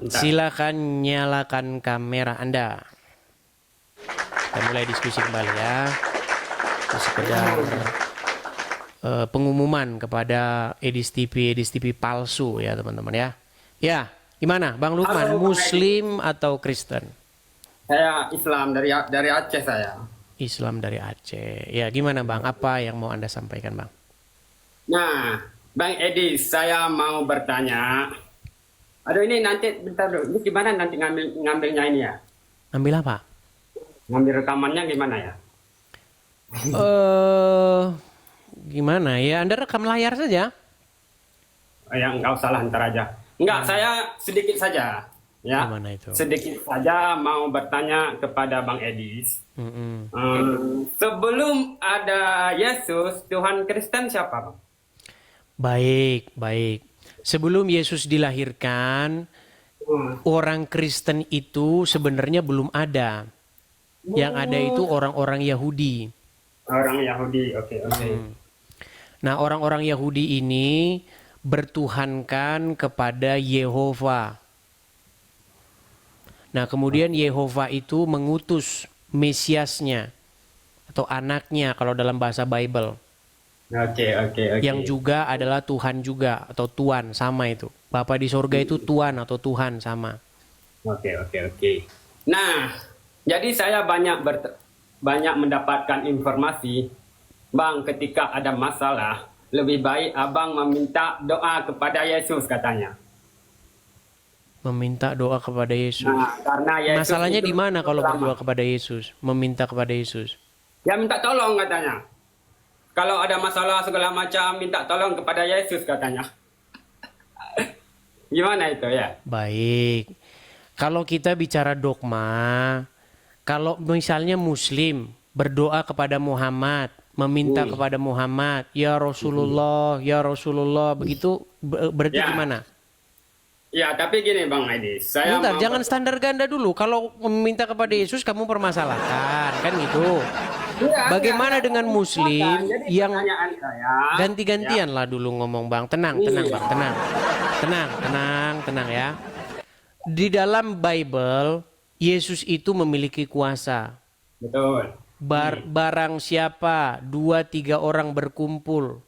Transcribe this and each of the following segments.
Bentar. Silakan nyalakan kamera Anda. Kita mulai diskusi kembali ya. Itu sekedar pengumuman kepada Edis TV palsu ya teman-teman ya. Ya, gimana Bang Lukman, Halo, Bang Muslim atau Kristen? Saya Islam dari Aceh saya. Islam dari Aceh. Ya, gimana Bang? Apa yang mau Anda sampaikan Bang? Nah, Bang Edi, saya mau bertanya. Aduh ini nanti bentar dulu. Ini gimana nanti ngambilnya ini ya? Ambil apa? Ngambil rekamannya gimana ya? Gimana ya? Anda rekam layar saja. Ya nggak usah lah, ntar aja. Enggak, saya sedikit saja. Ya, Gimana itu? sedikit saja mau bertanya kepada Bang Edis. Mm-mm. Sebelum ada Yesus, Tuhan Kristen siapa, Bang? Baik, baik. Sebelum Yesus dilahirkan, orang Kristen itu sebenarnya belum ada. Yang ada itu orang-orang Yahudi. Orang Yahudi, oke. Nah, orang-orang Yahudi ini bertuhankan kepada Yehova. Nah, kemudian Yehova itu mengutus Mesiasnya atau anaknya kalau dalam bahasa Bible. Oke. Yang juga adalah Tuhan juga atau Tuan, sama itu. Bapa di sorga itu Tuan atau Tuhan, sama. Oke. Nah, jadi saya banyak mendapatkan informasi, Bang, ketika ada masalah, lebih baik Abang meminta doa kepada Yesus katanya. Meminta doa kepada Yesus. Nah, karena Yesus Masalahnya itu di mana kalau selamat. berdoa kepada Yesus? Meminta kepada Yesus. Ya minta tolong katanya. Kalau ada masalah segala macam, minta tolong kepada Yesus katanya. Gimana itu ya? Baik. Kalau kita bicara dogma, kalau misalnya Muslim berdoa kepada Muhammad, meminta kepada Muhammad, ya Rasulullah, begitu berarti Ya. gimana? Ya, tapi gini Bang Edi, saya Bentar, mau jangan standar ganda dulu. Kalau meminta kepada Yesus kamu permasalahkan, kan gitu. Bagaimana dengan Muslim Jadi yang pertanyaan saya, ganti-gantian lah dulu ngomong Bang. Tenang Bang, tenang ya. Di dalam Bible, Yesus itu memiliki kuasa. betul. Barang siapa 2-3 orang berkumpul,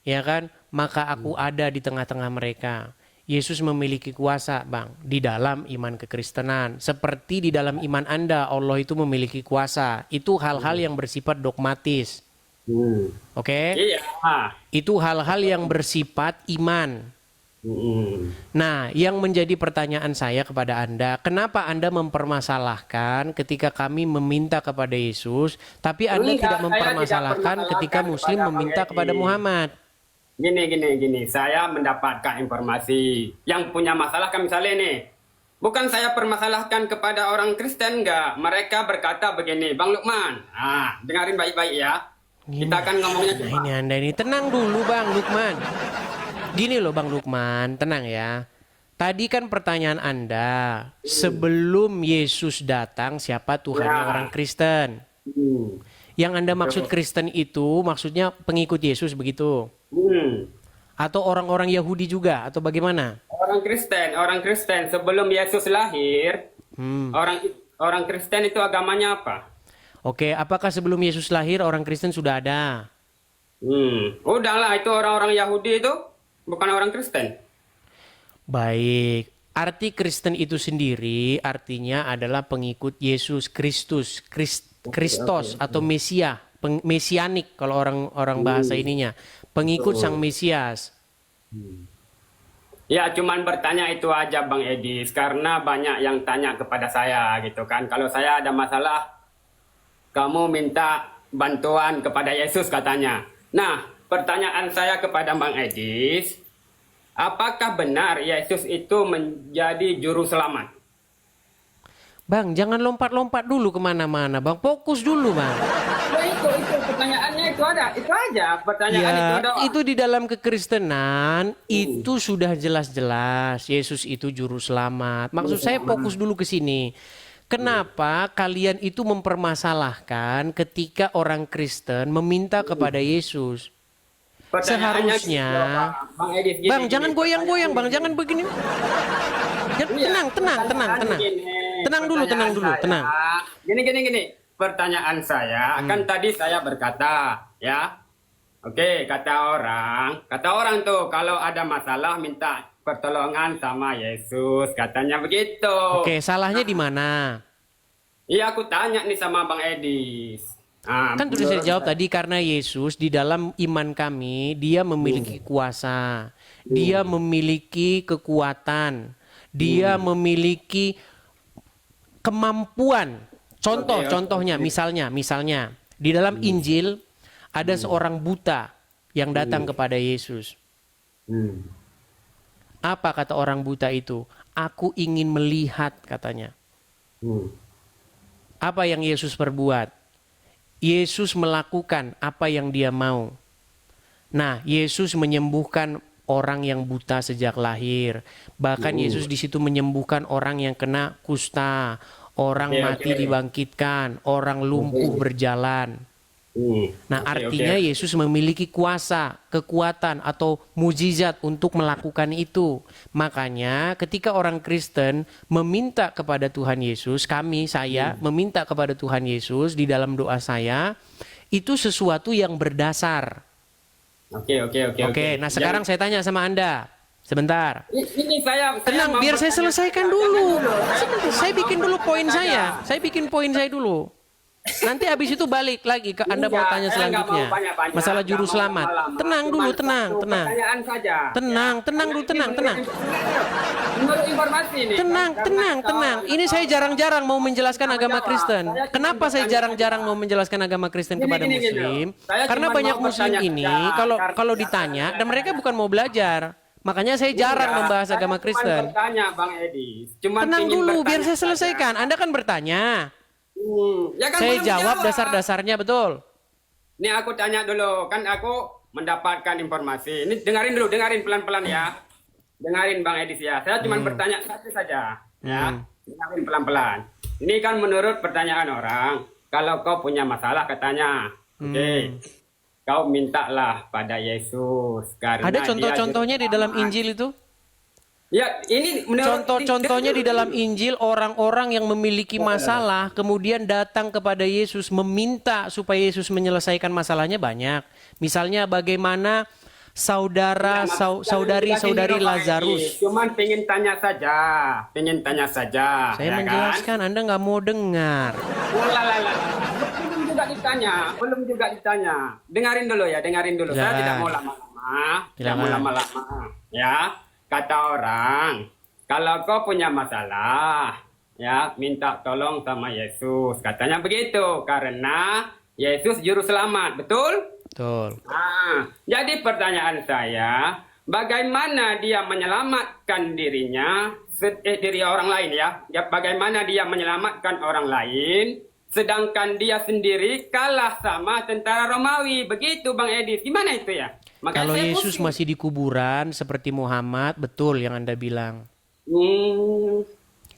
ya kan, maka aku ada di tengah-tengah mereka. Yesus memiliki kuasa Bang di dalam iman kekristenan. Seperti di dalam iman Anda, Allah itu memiliki kuasa. Itu hal-hal yang bersifat dogmatis. Oke? Iya. Itu hal-hal yang bersifat iman. Nah, yang menjadi pertanyaan saya kepada Anda, kenapa Anda mempermasalahkan ketika kami meminta kepada Yesus, tapi Anda Enggak, tidak saya mempermasalahkan tidak ketika Muslim mempermasalahkan meminta kepada kepada Bang Edi. Muhammad? Gini. Saya mendapatkan informasi. Yang punya masalah kan misalnya nih. Bukan saya permasalahkan kepada orang Kristen, enggak. Mereka berkata begini, Bang Lukman. Dengarin baik-baik ya. Kita akan ngomongnya Nah, ini Anda ini tenang dulu Bang Lukman. Gini loh Bang Lukman, tenang ya. Tadi kan pertanyaan Anda, sebelum Yesus datang siapa Tuhannya orang Kristen? Yang Anda maksud Kristen itu maksudnya pengikut Yesus begitu? Atau orang-orang Yahudi juga atau bagaimana? Orang Kristen sebelum Yesus lahir, orang Kristen itu agamanya apa? Oke, apakah sebelum Yesus lahir orang Kristen sudah ada? Udahlah, itu orang-orang Yahudi itu bukan orang Kristen. Baik, arti Kristen itu sendiri artinya adalah pengikut Yesus Kristus, Kristos atau Mesia, mesianik kalau orang bahasa ininya, pengikut Sang Mesias. Ya, cuman bertanya itu aja Bang Edis, karena banyak yang tanya kepada saya gitu kan. Kalau saya ada masalah, kamu minta bantuan kepada Yesus katanya. Nah, pertanyaan saya kepada Bang Edis, apakah benar Yesus itu menjadi juru selamat? Bang, jangan lompat-lompat dulu kemana-mana, Bang. Fokus dulu, Bang. Nah, itu pertanyaannya itu aja pertanyaan itu Ya, doang. itu di dalam kekristenan itu sudah jelas-jelas Yesus itu juru selamat. Maksud saya fokus dulu ke sini. Kenapa kalian itu mempermasalahkan ketika orang Kristen meminta kepada Yesus? Pertanyaannya Seharusnya, gitu, Bang Edis, gini, Bang, jangan gini, goyang-goyang, Bang, jangan begini. Tenang, tenang, tenang, tenang. Tenang dulu, tenang dulu, tenang. Gini. Pertanyaan saya, kan tadi saya berkata, ya. Oke, kata orang tuh kalau ada masalah minta pertolongan sama Yesus, katanya begitu. Oke, salahnya di mana? Iya, aku tanya nih sama Bang Edis. Kan sudah saya jawab tadi, karena Yesus di dalam iman kami, dia memiliki kuasa, dia memiliki kekuatan, dia memiliki kemampuan. Contohnya, misalnya, di dalam Injil ada seorang buta yang datang kepada Yesus. Apa kata orang buta itu? Aku ingin melihat, katanya. Apa yang Yesus perbuat? Yesus melakukan apa yang dia mau. Nah, Yesus menyembuhkan orang yang buta sejak lahir. Bahkan Yesus di situ menyembuhkan orang yang kena kusta, orang mati dibangkitkan, orang lumpuh berjalan. Nah, artinya Yesus memiliki kuasa, kekuatan atau mujizat untuk melakukan itu. Makanya ketika orang Kristen meminta kepada Tuhan Yesus, saya meminta kepada Tuhan Yesus di dalam doa saya, itu sesuatu yang berdasar. Oke, nah sekarang saya tanya sama Anda. Sebentar. Ini saya tenang, biar saya selesaikan dulu. Sebentar, saya bikin dulu poin saya. Saya bikin poin saya dulu. Nanti habis itu balik lagi ke Anda mau tanya selanjutnya. Masalah juru selamat. Tenang dulu, tenang. Pertanyaan saja. Tenang dulu, tenang. Menurut informasi ini. Tenang. Ini saya jarang-jarang mau menjelaskan agama Kristen. Kenapa saya jarang-jarang mau menjelaskan agama Kristen kepada Muslim? Karena banyak Muslim ini kalau ditanya dan mereka bukan mau belajar. Makanya saya jarang membahas agama Kristen. Bang Edis. Tenang dulu, biar saya selesaikan. Anda kan bertanya. Ya kan saya jawab dasar-dasarnya, betul. Ini aku tanya dulu, kan aku mendapatkan informasi. Ini dengarin pelan-pelan ya. Dengarin Bang Edis ya. Saya cuma bertanya satu saja, ya. Dengarin pelan-pelan. Ini kan menurut pertanyaan orang, kalau kau punya masalah katanya, oke. Kau mintalah pada Yesus karena ada contoh-contohnya di dalam Injil itu? Ya, ini contoh-contohnya di dalam Injil, orang-orang yang memiliki masalah kemudian datang kepada Yesus meminta supaya Yesus menyelesaikan masalahnya banyak. Misalnya bagaimana saudari Lazarus. Cuman pengen tanya saja. Saya menjelaskan, Anda nggak mau dengar. Belum juga ditanya. Dengarin dulu. Saya tidak mau lama-lama. Ya. Kata orang, kalau kau punya masalah, ya minta tolong sama Yesus. Katanya begitu, karena Yesus juru selamat, betul? Betul. Jadi pertanyaan saya, bagaimana dia menyelamatkan diri orang lain ya? Bagaimana dia menyelamatkan orang lain, sedangkan dia sendiri kalah sama tentara Romawi, begitu Bang Edis? Gimana itu ya? Kalau Yesus masih di kuburan seperti Muhammad, betul yang Anda bilang.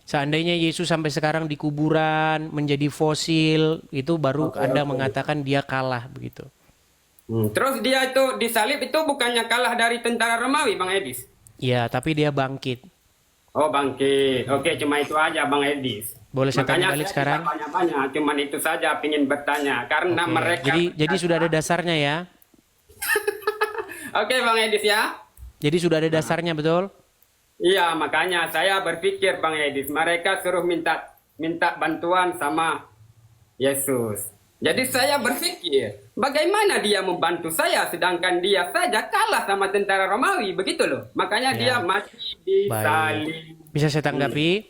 Seandainya Yesus sampai sekarang di kuburan, menjadi fosil, itu baru Anda mengatakan dia kalah begitu. Terus dia itu disalib itu bukannya kalah dari tentara Romawi, Bang Edis? Iya, tapi dia bangkit. Oh, bangkit. Oke, cuma itu aja Bang Edis. Boleh saya tanya balik sekarang? Banyak, cuman itu saja ingin bertanya karena mereka. Jadi sudah ada dasarnya ya? Oke, Bang Edis ya. Jadi sudah ada dasarnya, betul? Iya, makanya saya berpikir Bang Edis, mereka suruh minta bantuan sama Yesus. Jadi saya berpikir, bagaimana dia membantu saya sedangkan dia saja kalah sama tentara Romawi, begitu loh. Makanya dia masih disalib. Bisa saya tanggapi?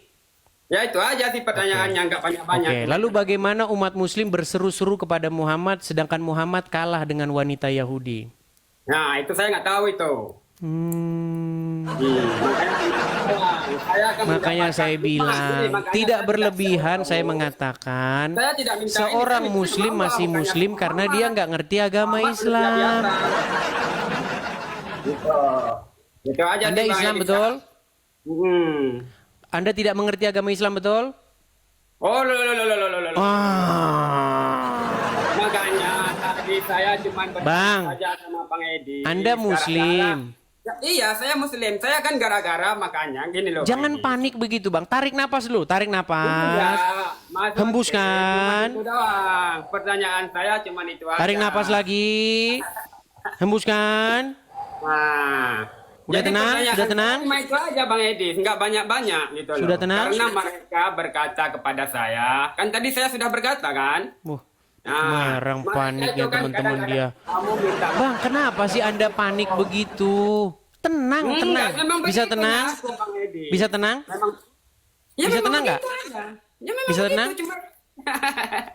Ya itu aja sih pertanyaannya, nggak banyak-banyak. Oke, lalu bagaimana umat Muslim berseru-seru kepada Muhammad sedangkan Muhammad kalah dengan wanita Yahudi? Nah, itu saya nggak tahu itu. Makanya saya bilang, tidak berlebihan saya mengatakan seorang Muslim masih Muslim karena dia nggak ngerti agama Islam. Itu aja. Anda Islam, betul? Anda tidak mengerti agama Islam, betul? Oh, makanya tadi saya cuma Bang, saja sama Bang Edi. Anda Muslim. Ya, iya, saya Muslim. Saya kan gara-gara makanya gini loh, Bang Jangan Edi. panik begitu, Bang. Tarik napas dulu, tarik Iya, napas. Mas Oce, cuma Hembuskan. itu doang. Pertanyaan saya cuma itu Tarik aja. napas lagi. Hembuskan. Nah, Udah jadi tenang? pertanyaan Sudah tenang? saya cuma itu aja Bang Edi, nggak banyak-banyak gitu loh. Sudah tenang? Karena mereka berkata kepada saya, kan tadi saya sudah berkata kan? Wah, Nah, marah mereka paniknya itu kan teman-teman kadang-kadang dia. kamu minta Bang, kenapa sih Anda panik begitu? Tenang, tenang. Enggak, memang Bisa begitu tenang? aku, Bang Edi. Bisa tenang? Memang, ya Bisa memang tenang nggak? begitu aja. Ya memang Bisa begitu, tenang? cuma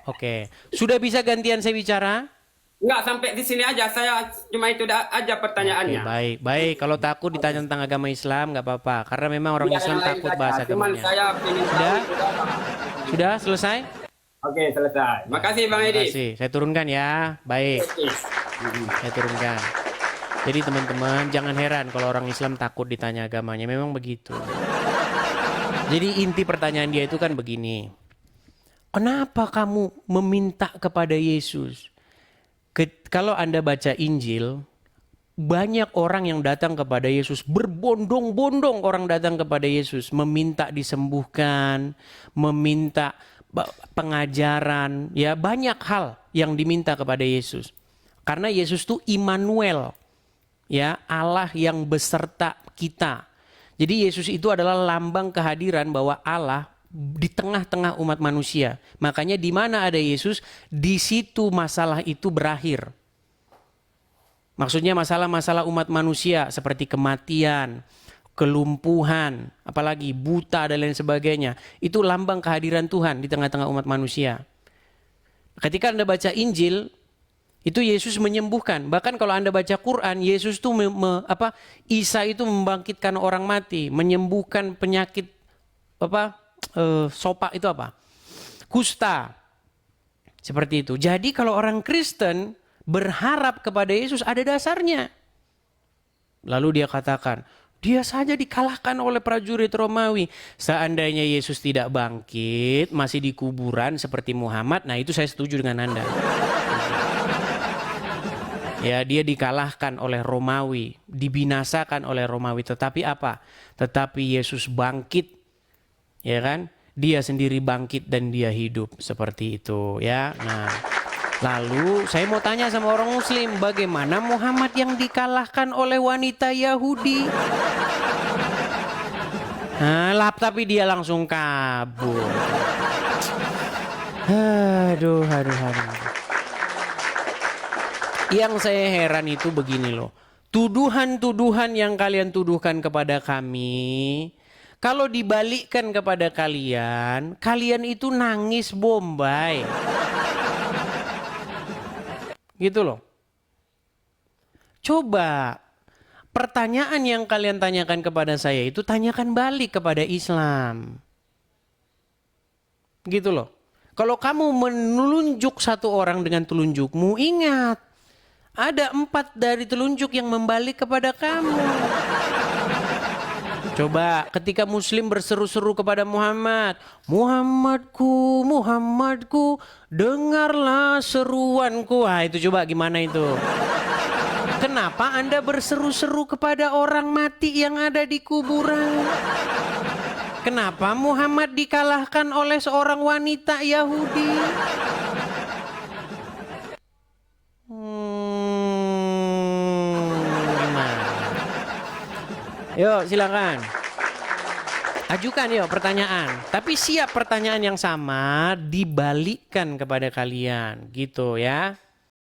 Oke. Sudah bisa gantian saya bicara? Enggak, sampai di sini aja. Saya cuma itu aja Oke, pertanyaannya. baik, baik. Kalau takut ditanya tentang agama Islam, nggak apa-apa. Karena memang orang Biar Islam yang lain takut saja. bahas Cuman agamanya. saya ingin tahu Sudah? itu doang. Sudah selesai? Oke, selesai. Makasih Bang Terima Edi. kasih. Saya turunkan ya. Baik, Oke. saya turunkan. Jadi teman-teman, jangan heran kalau orang Islam takut ditanya agamanya. Memang begitu. Jadi inti pertanyaan dia itu kan begini. Kenapa kamu meminta kepada Yesus? Kalau Anda baca Injil, banyak orang yang datang kepada Yesus, berbondong-bondong orang datang kepada Yesus, meminta disembuhkan, meminta pengajaran, ya banyak hal yang diminta kepada Yesus. Karena Yesus itu Immanuel, ya Allah yang beserta kita. Jadi Yesus itu adalah lambang kehadiran bahwa Allah di tengah-tengah umat manusia. Makanya di mana ada Yesus, di situ masalah itu berakhir. Maksudnya masalah-masalah umat manusia seperti kematian, kelumpuhan, apalagi buta dan lain sebagainya. Itu lambang kehadiran Tuhan di tengah-tengah umat manusia. Ketika Anda baca Injil, itu Yesus menyembuhkan. Bahkan kalau Anda baca Quran, Yesus itu Isa itu membangkitkan orang mati, menyembuhkan penyakit sopak itu apa? Kusta. Seperti itu. Jadi kalau orang Kristen berharap kepada Yesus ada dasarnya. Lalu dia katakan, dia saja dikalahkan oleh prajurit Romawi. Seandainya Yesus tidak bangkit, masih di kuburan seperti Muhammad, nah itu saya setuju dengan Anda. Ya, dia dikalahkan oleh Romawi, dibinasakan oleh Romawi. Tetapi apa? Tetapi Yesus bangkit. Ya kan? Dia sendiri bangkit dan dia hidup seperti itu, ya. Nah, lalu saya mau tanya sama orang Muslim, bagaimana Muhammad yang dikalahkan oleh wanita Yahudi? Nah, tapi dia langsung kabur. Aduh. Yang saya heran itu begini loh. Tuduhan-tuduhan yang kalian tuduhkan kepada kami, kalau dibalikkan kepada kalian, kalian itu nangis bombay. Gitu loh. Coba pertanyaan yang kalian tanyakan kepada saya itu tanyakan balik kepada Islam. Gitu loh. Kalau kamu menunjuk satu orang dengan telunjukmu, ingat. Ada 4 dari telunjuk yang membalik kepada kamu. Coba ketika Muslim berseru-seru kepada Muhammad, Muhammadku, dengarlah seruanku. Wah, itu coba gimana itu? Kenapa Anda berseru-seru kepada orang mati yang ada di kuburan? Kenapa Muhammad dikalahkan oleh seorang wanita Yahudi? Gimana? Yuk, silakan. Ajukan yuk pertanyaan. Tapi siap pertanyaan yang sama dibalikkan kepada kalian, gitu ya.